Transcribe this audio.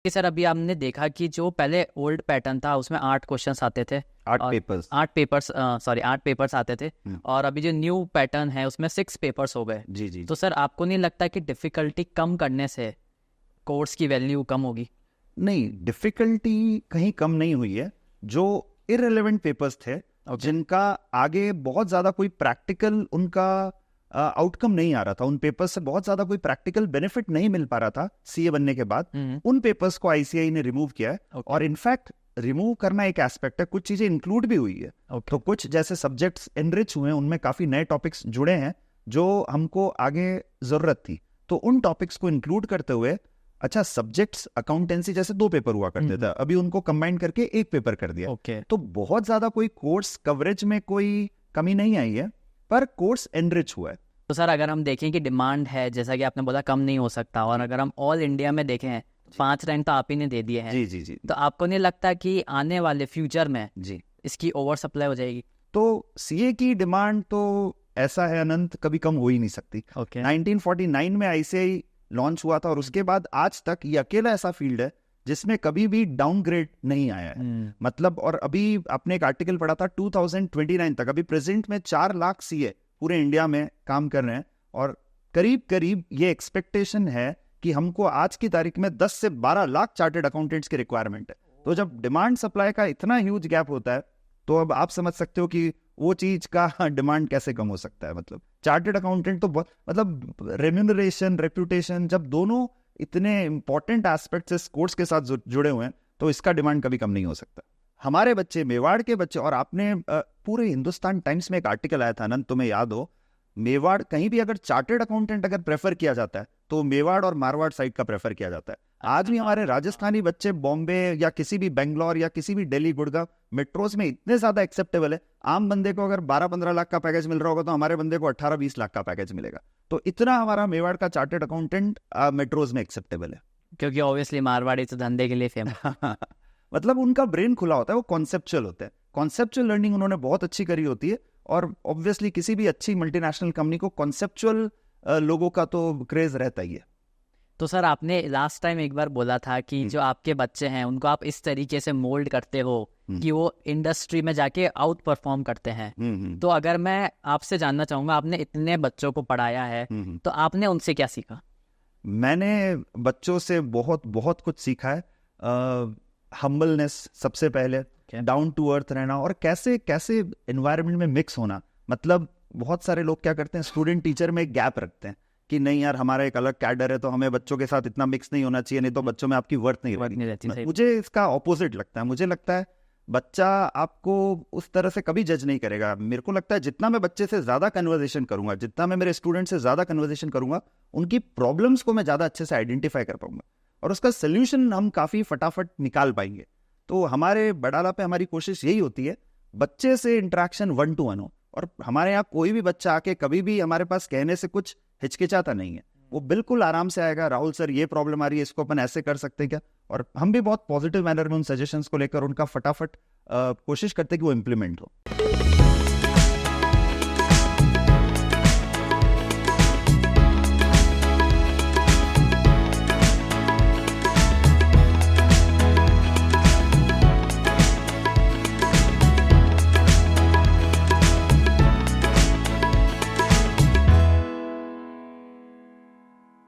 कि सर अभी आपने देखा कि जो पहले ओल्ड पैटर्न था उसमें 8 क्वेश्चंस आते थे, 8 पेपर्स आते थे, और अभी जो न्यू पैटर्न है उसमें 6 पेपर्स हो गए। जी जी। तो सर आपको नहीं लगता कि डिफिकल्टी कम करने से कोर्स की वैल्यू कम होगी? नहीं, डिफिकल्टी कहीं कम नहीं हुई है। जो इररिलेवेंट पेपर्स थे, जिनका आगे बहुत ज्यादा कोई प्रैक्टिकल उनका आउटकम नहीं आ रहा था, उन पेपर्स से बहुत ज्यादा कोई प्रैक्टिकल बेनिफिट नहीं मिल पा रहा था सीए बनने के बाद, उन पेपर्स को आईसीएआई ने रिमूव किया है। और इनफैक्ट रिमूव करना एक एस्पेक्ट है, कुछ चीजें इंक्लूड भी हुई है। तो कुछ जैसे सब्जेक्ट्स एनरिच हुए हैं, उनमें काफी नए टॉपिक्स जुड़े हैं जो हमको आगे जरूरत थी, तो उन टॉपिक्स को इंक्लूड करते हुए, अच्छा सब्जेक्ट्स अकाउंटेंसी जैसे 2 पेपर हुआ करते थे, अभी उनको कंबाइन करके 1 पेपर कर दिया। तो बहुत ज्यादा कोई कोर्स कवरेज में कोई कमी नहीं आई है, पर कोर्स एनरिच हुआ है। तो सर अगर हम देखें कि डिमांड है, जैसा कि आपने बोला कम नहीं हो सकता, और अगर हम ऑल इंडिया में देखें 5 रैंक तो आप ही ने दे दिए हैं। जी जी जी। तो आपको नहीं लगता कि आने वाले फ्यूचर में जी इसकी ओवर सप्लाई हो जाएगी? तो सीए की डिमांड तो ऐसा है अनंत, कभी कम हो ही नहीं सकती। 1949 में आईसीएआई लॉन्च हुआ था, और उसके बाद आज तक ये अकेला ऐसा फील्ड है जिसमें कभी भी डाउनग्रेड नहीं आया है। मतलब, और अभी आपने एक आर्टिकल पढ़ा था 2029 तक, अभी प्रेजेंट में 4 लाख सीए पूरे इंडिया में काम कर रहे हैं, और करीब करीब ये एक्सपेक्टेशन है कि हमको आज की तारीख में 10 से 12 लाख चार्टर्ड अकाउंटेंट्स की रिक्वायरमेंट है। तो जब डिमांड सप्लाई का इतना ह्यूज गैप होता है, तो अब आप समझ सकते हो कि वो चीज का डिमांड कैसे कम हो सकता है। मतलब चार्टर्ड अकाउंटेंट तो बहुत, मतलब रेम्यूनरेशन, रेप्यूटेशन, जब दोनों इतने इंपॉर्टेंट एस्पेक्ट्स इस कोर्स के साथ जुड़े हुए हैं, तो इसका डिमांड कभी कम नहीं हो सकता। हमारे बच्चे, मेवाड़ के बच्चे, और आपने पूरे हिंदुस्तान टाइम्स में एक आर्टिकल आया था अनंत, तुम्हें याद हो, मेवाड़ कहीं भी अगर चार्टर्ड अकाउंटेंट अगर प्रेफर किया जाता है तो मेवाड़ और मारवाड़ साइड का प्रेफर किया जाता है। आज भी हमारे राजस्थानी बच्चे बॉम्बे या किसी भी बेंगलोर या किसी भी दिल्ली, गुड़गांव मेट्रोज में इतने ज्यादा एक्सेप्टेबल है। आम बंदे को अगर 12-15 लाख का पैकेज मिल रहा होगा, तो हमारे बंदे को 18-20 लाख का पैकेज मिलेगा। तो इतना हमारा मेवाड़ का चार्टर्ड अकाउंटेंट मेट्रोज में एक्सेप्टेबल है, क्योंकि ऑब्वियसली मारवाड़ी तो धंधे के लिए फेमस मतलब उनका ब्रेन खुला होता है, वो कॉन्सेप्चुअल होता है। कॉन्सेप्चुअल लर्निंग उन्होंने बहुत अच्छी करी होती है, और ऑब्वियसली किसी भी अच्छी मल्टीनेशनल कंपनी को कॉन्सेप्चुअल लोगों का तो क्रेज रहता ही है। तो सर आपने लास्ट टाइम एक बार बोला था कि जो आपके बच्चे हैं उनको आप इस तरीके से मोल्ड करते हो कि वो इंडस्ट्री में जाके आउट परफॉर्म करते हैं। तो अगर मैं आपसे जानना चाहूंगा, आपने इतने बच्चों को पढ़ाया है, तो आपने उनसे क्या सीखा? मैंने बच्चों से बहुत बहुत कुछ सीखा है। हम्बलनेस सबसे पहले, डाउन टू अर्थ रहना, और कैसे कैसे एनवायरनमेंट में मिक्स होना। मतलब बहुत सारे लोग क्या करते हैं, स्टूडेंट टीचर में एक गैप रखते हैं कि नहीं यार, हमारा एक अलग कैडर है, तो हमें बच्चों के साथ इतना मिक्स नहीं होना चाहिए, नहीं तो बच्चों में आपकी वर्थ नहीं रहती। मुझे इसका ऑपोजिट लगता है। मुझे लगता है बच्चा आपको उस तरह से कभी जज नहीं करेगा। मेरे को लगता है जितना मैं बच्चे से ज्यादा कन्वर्सेशन करूंगा, जितना मैं मेरे स्टूडेंट से ज्यादा कन्वर्सेशन करूंगा, उनकी प्रॉब्लम्स को मैं ज्यादा अच्छे से आइडेंटिफाई कर पाऊंगा, और उसका सोल्यूशन हम काफी फटाफट निकाल पाएंगे। तो हमारे बड़ाला पे हमारी कोशिश यही होती है, बच्चे से इंटरेक्शन 1 to 1 हो। और हमारे यहाँ कोई भी बच्चा आके कभी भी हमारे पास कहने से कुछ हिचकिचाता नहीं है, वो बिल्कुल आराम से आएगा, राहुल सर ये प्रॉब्लम आ रही है, इसको अपन ऐसे कर सकते हैं क्या, और हम भी बहुत पॉजिटिव मैनर में उन सजेशंस को लेकर उनका फटाफट कोशिश करते हैं कि वो इम्प्लीमेंट हो।